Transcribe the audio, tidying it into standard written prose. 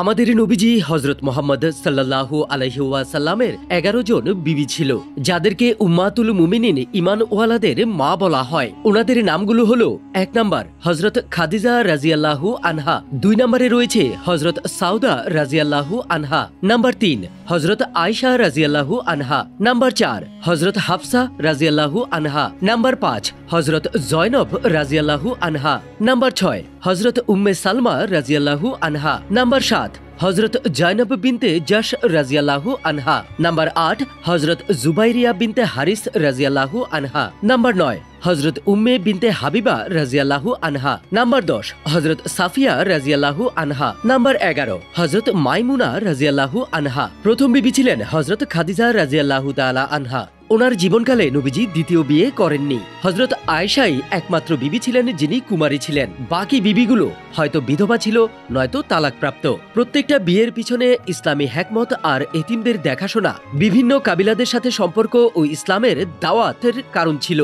আমাদের নবীজি হযরত মুহাম্মদ সাল্লাল্লাহু আলাইহি ওয়াসাল্লামের 11 জন বিবি ছিল, যাদেরকে উম্মাতুল মুমিনিন ঈমানওয়ালাদের মা বলা হয়। ওনাদের নামগুলো হলো: 1 নাম্বার হযরত খাদিজা রাদিয়াল্লাহু আনহা, 2 নম্বরে রয়েছে হযরত সাউদা রাদিয়াল্লাহু আনহা, নাম্বার 3 হযরত আয়েশা রাদিয়াল্লাহু আনহা, নাম্বার 4 হযরত হাফসা রাদিয়াল্লাহু আনহা, নাম্বার 5 হযরত জয়নব রাদিয়াল্লাহু আনহা, নাম্বার 6 হযরত উম্মে সালমা রাদিয়াল্লাহু আনহা, নাম্বার 7 হযরত জায়নব বিনতে জাশ রাদিয়াল্লাহু আনহা, নাম্বার 8 হযরত জুবাইরিয়া বিনতে হারিস রাদিয়াল্লাহু আনহা, নাম্বার 9 হযরত উম্মে বিনতে হাবিবা রাদিয়াল্লাহু আনহা, নাম্বার 10 হযরত সাফিয়া রাদিয়াল্লাহু আনহা, নাম্বার 11 হযরত মাইমুনা রাদিয়াল্লাহু আনহা। প্রথম বিবি ছিলেন হযরত খাদিজা রাদিয়াল্লাহু তাআলা আনহা। ওনার জীবনকালে নবীজি দ্বিতীয় বিয়ে করেননি। হযরত আয়েশাই একমাত্র বিবি ছিলেন যিনি কুমারী ছিলেন। বাকি বিবিগুলো হয়তো বিধবা ছিল, নয়তো তালাকপ্রাপ্ত। প্রত্যেকটা বিয়ের পিছনে ইসলামী হিকমত আর এতিমদের দেখাশোনা, বিভিন্ন কাবিলাদের সাথে সম্পর্ক ও ইসলামের দাওয়াতের কারণ ছিল।